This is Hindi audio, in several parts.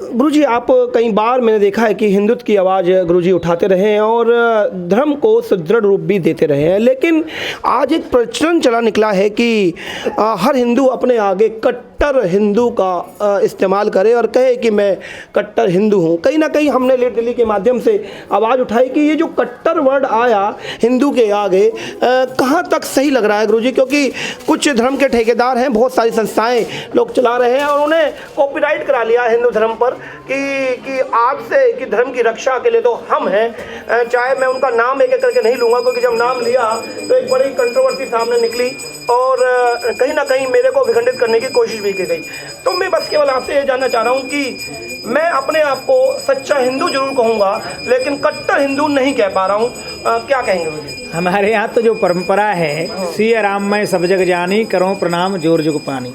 गुरुजी, आप कई बार मैंने देखा है कि हिंदुत्व की आवाज़ गुरुजी उठाते रहे हैं और धर्म को सुदृढ़ रूप भी देते रहे हैं, लेकिन आज एक प्रचलन चला निकला है कि हर हिंदू अपने आगे कट्टर हिंदू का इस्तेमाल करे और कहे कि मैं कट्टर हिंदू हूँ। कहीं ना कहीं हमने लेट दिल्ली के माध्यम से आवाज़ उठाई कि ये जो कट्टर वर्ड आया हिंदू के आगे कहाँ तक सही लग रहा है गुरुजी, क्योंकि कुछ धर्म के ठेकेदार हैं, बहुत सारी संस्थाएं लोग चला रहे हैं और उन्हें कॉपीराइट करा लिया हिंदू धर्म पर कि आज से कि धर्म की रक्षा के लिए तो हम हैं। चाहे मैं उनका नाम एक एक करके नहीं लूँगा, क्योंकि जब नाम लिया तो एक बड़ी कंट्रोवर्सी सामने निकली और कहीं ना कहीं मेरे को विखंडित करने की कोशिश भी की गई। तो मैं बस केवल आपसे ये जानना चाह रहा हूँ कि मैं अपने आप को सच्चा हिंदू जरूर कहूँगा, लेकिन कट्टर हिंदू नहीं कह पा रहा हूँ, क्या कहेंगे मुझे? हमारे यहाँ तो जो परंपरा है, सिय राम मैं सब जग जानी, करो प्रणाम जोर जुग पानी।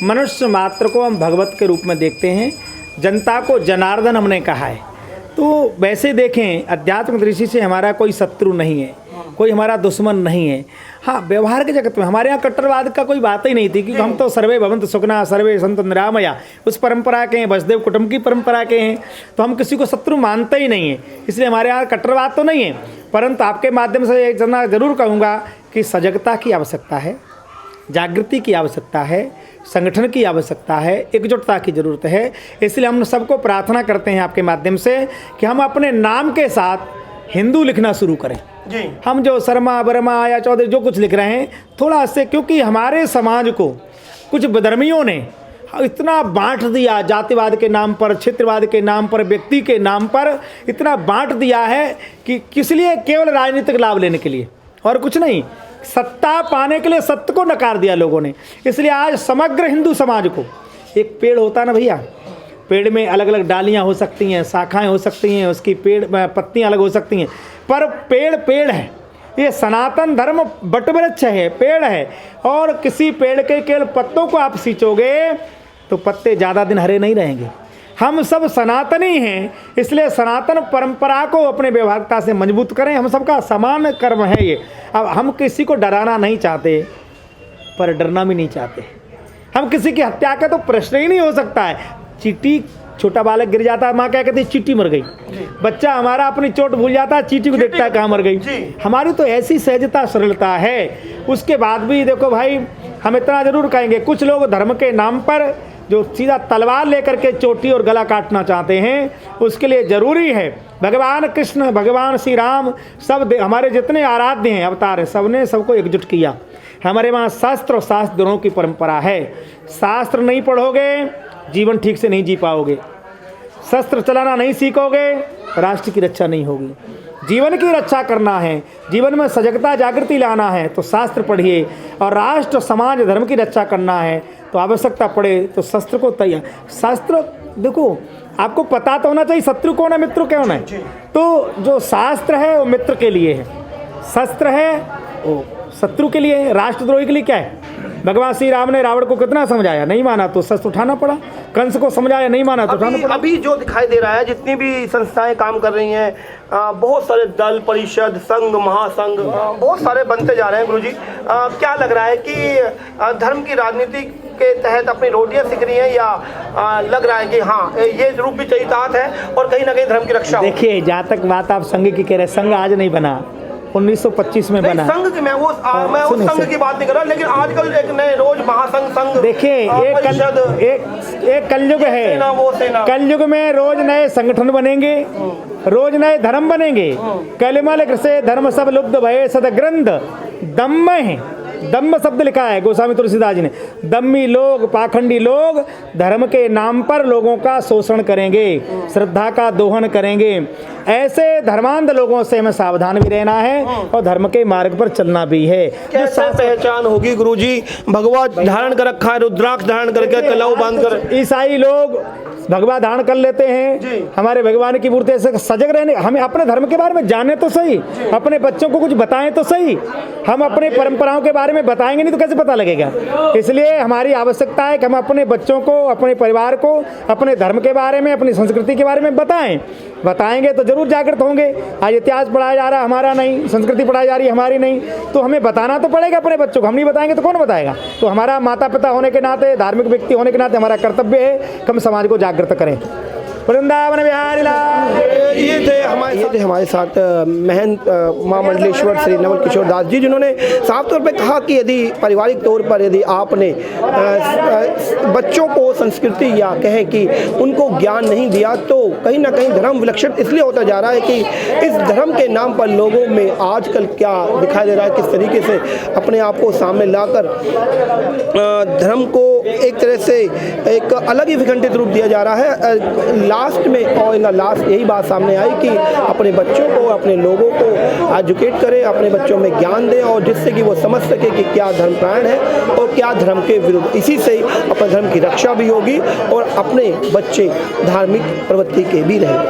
मनुष्य मात्र को हम भगवत के रूप में देखते हैं, जनता को जनार्दन हमने कहा है। तो वैसे देखें, अध्यात्म दृष्टि से हमारा कोई शत्रु नहीं है, कोई हमारा दुश्मन नहीं है। हाँ, व्यवहार के जगत में हमारे यहाँ कट्टरवाद का कोई बात ही नहीं थी, क्योंकि हम तो सर्वे भवन्तु सुखिनः सर्वे सन्तु निरामया उस परंपरा के हैं, वसुदेव कुटुंब की परंपरा के हैं। तो हम किसी को शत्रु मानते ही नहीं हैं, इसलिए हमारे यहाँ कट्टरवाद तो नहीं है। परंतु आपके माध्यम से एक जना जरूर कहूँगा कि सजगता की आवश्यकता है, जागृति की आवश्यकता है, संगठन की आवश्यकता है, एकजुटता की ज़रूरत है। इसलिए हम सबको प्रार्थना करते हैं आपके माध्यम से कि हम अपने नाम के साथ हिंदू लिखना शुरू करें जी। हम जो शर्मा वर्मा या चौधरी जो कुछ लिख रहे हैं, थोड़ा से, क्योंकि हमारे समाज को कुछ विधर्मियों ने इतना बांट दिया, जातिवाद के नाम पर, क्षेत्रवाद के नाम पर, व्यक्ति के नाम पर इतना बांट दिया है कि किस लिए? केवल राजनीतिक लाभ लेने के लिए और कुछ नहीं। सत्ता पाने के लिए सत्य को नकार दिया लोगों ने। इसलिए आज समग्र हिंदू समाज को, एक पेड़ होता है ना भैया, पेड़ में अलग अलग डालियां हो सकती हैं, शाखाएं हो सकती हैं, उसकी पेड़ पत्तियां अलग हो सकती हैं, पर पेड़ पेड़ है। ये सनातन धर्म वटवृक्ष है, पेड़ है। और किसी पेड़ के केवल पत्तों को आप सींचोगे तो पत्ते ज़्यादा दिन हरे नहीं रहेंगे। हम सब सनातनी हैं, इसलिए सनातन परंपरा को अपने व्यवहारिकता से मजबूत करें। हम सबका समान कर्म है ये। अब हम किसी को डराना नहीं चाहते, पर डरना भी नहीं चाहते। हम किसी की हत्या का तो प्रश्न ही नहीं हो सकता है। चींटी, छोटा बालक गिर जाता है, माँ क्या कहती है? चींटी मर गई। बच्चा हमारा अपनी चोट भूल जाता है, चींटी को देखता है कहाँ मर गई। हमारी तो ऐसी सहजता सरलता है। उसके बाद भी देखो भाई, हम इतना जरूर कहेंगे, कुछ लोग धर्म के नाम पर जो सीधा तलवार लेकर के चोटी और गला काटना चाहते हैं, उसके लिए जरूरी है भगवान कृष्ण, भगवान श्री राम, सब हमारे जितने आराध्य हैं, अवतार हैं, सबने सबको एकजुट किया। हमारे वहाँ शास्त्र और शास्त्र दोनों की परंपरा है। शास्त्र नहीं पढ़ोगे, जीवन ठीक से नहीं जी पाओगे। शस्त्र चलाना नहीं सीखोगे, राष्ट्र की रक्षा नहीं होगी। जीवन की रक्षा करना है, जीवन में सजगता जागृति लाना है, तो शास्त्र पढ़िए। और राष्ट्र समाज धर्म की रक्षा करना है तो आवश्यकता पड़े तो शस्त्र को तैयार। शास्त्र देखो, आपको पता तो होना चाहिए शत्रु कौन है, मित्र कौन है। तो जो शास्त्र है वो मित्र के लिए है, शस्त्र है वो शत्रु के लिए है। राष्ट्रद्रोही के लिए क्या है? भगवान श्री राम ने रावण को कितना समझाया, नहीं माना तो शस्त्र उठाना पड़ा। कंस को समझाया, नहीं माना तो उठाना पड़ा। अभी जो दिखाई दे रहा है, जितनी भी संस्थाएं काम कर रही हैं, बहुत सारे दल, परिषद, संघ, महासंघ बहुत सारे बनते जा रहे हैं गुरुजी। क्या लग रहा है कि धर्म की राजनीति के तहत अपनी रोटियां सीख रही हैं, या लग रहा है कि हाँ ये रूप भी चरितार्थ है और कहीं ना कहीं धर्म की रक्षा? देखिए, जहाँ तक बात आप संघ की कह रहे हैं, संघ आज नहीं बना, 1925 में बना। संघ की मैं उस संघ की बात नहीं कर रहा, लेकिन आजकल एक नए रोज महासंघ, संघ, देखिए एक कलयुग है। कलयुग में रोज नए संगठन बनेंगे, रोज नए धर्म बनेंगे। कलिमल से धर्म सब लुप्त भये सदग्रंथ दम्म है। दम्म शब्द लिखा है गोस्वामी तुलसीदास जी ने। दम्मी लोग, पाखंडी लोग धर्म के नाम पर लोगों का शोषण करेंगे, श्रद्धा का दोहन करेंगे। ऐसे धर्मांध लोगों से हमें सावधान भी रहना है और धर्म के मार्ग पर चलना भी है। कैसे पहचान होगी गुरुजी? भगवा धारण कर रखा है, रुद्राक्ष धारण करके, कलौ बांधकर। ईसाई लोग भगवा धारण कर लेते हैं। हमारे भगवान की मूर्ति से सजग रहने, हमें अपने धर्म के बारे में जाने तो सही, अपने बच्चों को कुछ बताएं तो सही। हम अपने परंपराओं के बारे में बताएंगे नहीं तो कैसे पता लगेगा? इसलिए हमारी आवश्यकता है कि हम अपने बच्चों को, अपने परिवार को अपने धर्म के बारे में, अपनी संस्कृति के बारे में बताएं। बताएंगे तो जरूर जागृत होंगे। आज इतिहास पढ़ाया जा रहा है, हमारा नहीं, संस्कृति पढ़ाई जा रही है, हमारी नहीं, तो हमें बताना तो पड़ेगा अपने बच्चों को। हम नहीं बताएंगे तो कौन बताएगा? तो हमारा माता पिता होने के नाते, धार्मिक व्यक्ति होने के नाते हमारा कर्तव्य है कि हम समाज को जागृत करें। वृंदावन बिहारी लाल। ये थे हमारे साथ महंत महामंडलेश्वर श्री नवल किशोर दास जी, जिन्होंने साफ तौर पे कहा कि यदि पारिवारिक तौर पर यदि आपने बच्चों को संस्कृति या कहें कि उनको ज्ञान नहीं दिया तो कहीं ना कहीं धर्म विलक्षण इसलिए होता जा रहा है कि इस धर्म के नाम पर लोगों में आजकल क्या दिखाई दे रहा है, किस तरीके से अपने आप को सामने लाकर धर्म को एक तरह से एक अलग ही विखंडित रूप दिया जा रहा है। लास्ट में और लास्ट यही बात सामने आई कि अपने बच्चों को, अपने लोगों को एजुकेट करें, अपने बच्चों में ज्ञान दें और जिससे कि वो समझ सके कि क्या धर्मपरायण है और क्या धर्म के विरुद्ध। इसी से अपने धर्म की रक्षा भी होगी और अपने बच्चे धार्मिक प्रवृत्ति के भी रहेंगे।